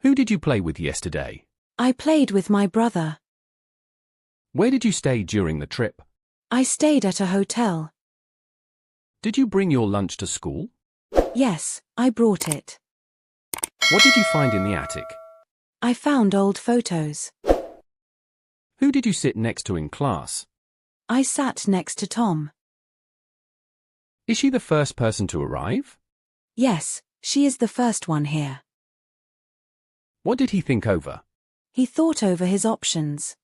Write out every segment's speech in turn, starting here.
Who did you play with yesterday? I played with my brother. Where did you stay during the trip? I stayed at a hotel. Did you bring your lunch to school? Yes, I brought it. What did you find in the attic? I found old photos. Who did you sit next to in class? I sat next to Tom. Is she the first person to arrive? Yes, she is the first one here. What did he think over? He thought over his options.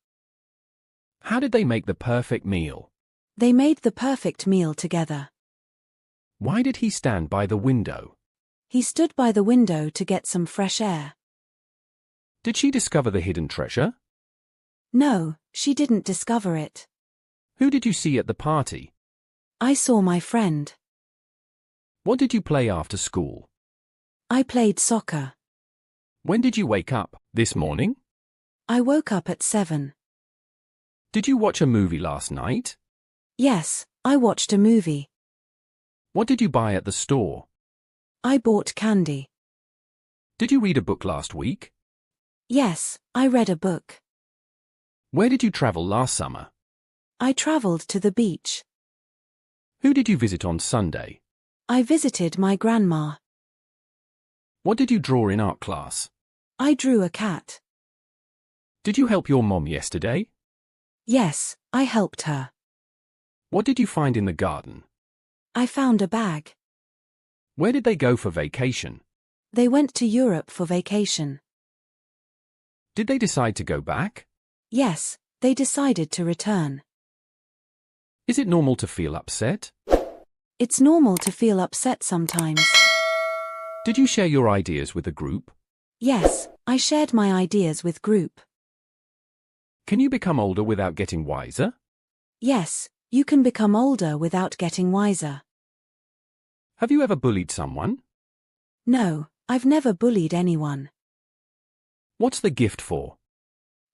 How did they make the perfect meal? They made the perfect meal together. Why did he stand by the window? He stood by the window to get some fresh air. Did she discover the hidden treasure? No, she didn't discover it. Who did you see at the party? I saw my friend. What did you play after school? I played soccer. When did you wake up? This morning? I woke up at 7. Did you watch a movie last night? Yes, I watched a movie. What did you buy at the store? I bought candy. Did you read a book last week? Yes, I read a book. Where did you travel last summer? I traveled to the beach. Who did you visit on Sunday? I visited my grandma. What did you draw in art class? I drew a cat. Did you help your mom yesterday? Yes, I helped her. What did you find in the garden? I found a bag. Where did they go for vacation? They went to Europe for vacation. Did they decide to go back? Yes, they decided to return. Is it normal to feel upset? It's normal to feel upset sometimes. Did you share your ideas with the group? Yes, I shared my ideas with group. Can you become older without getting wiser? Yes, you can become older without getting wiser. Have you ever bullied someone? No, I've never bullied anyone. What's the gift for?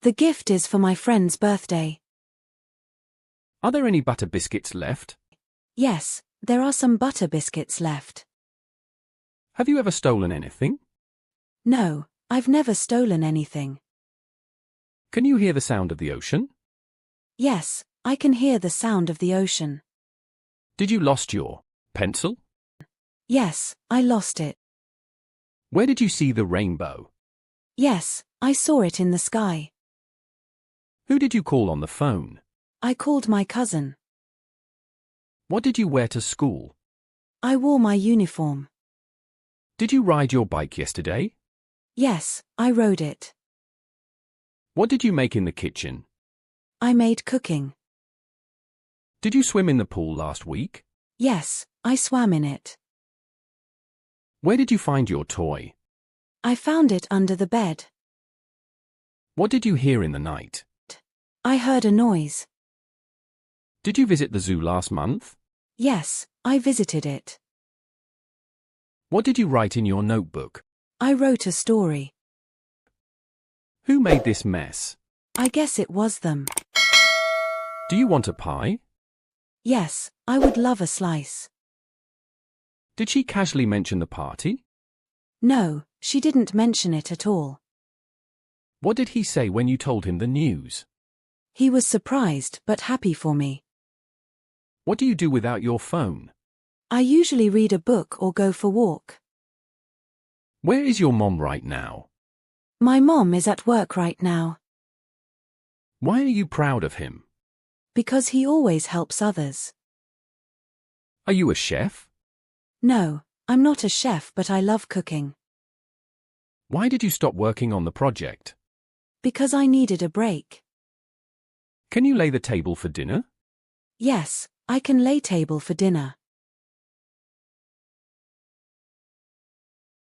The gift is for my friend's birthday. Are there any butter biscuits left? Yes, there are some butter biscuits left. Have you ever stolen anything? No, I've never stolen anything. Can you hear the sound of the ocean? Yes, I can hear the sound of the ocean. Did you lost your pencil? Yes, I lost it. Where did you see the rainbow? Yes, I saw it in the sky. Who did you call on the phone? I called my cousin. What did you wear to school? I wore my uniform. Did you ride your bike yesterday? Yes, I rode it. What did you make in the kitchen? I made cooking. Did you swim in the pool last week? Yes, I swam in it. Where did you find your toy? I found it under the bed. What did you hear in the night? I heard a noise. Did you visit the zoo last month? Yes, I visited it. What did you write in your notebook? I wrote a story. Who made this mess? I guess it was them. Do you want a pie? Yes, I would love a slice. Did she casually mention the party? No, she didn't mention it at all. What did he say when you told him the news? He was surprised but happy for me. What do you do without your phone? I usually read a book or go for a walk. Where is your mom right now? My mom is at work right now. Why are you proud of him? Because he always helps others. Are you a chef? No, I'm not a chef, but I love cooking. Why did you stop working on the project? Because I needed a break. Can you lay the table for dinner? Yes, I can lay table for dinner.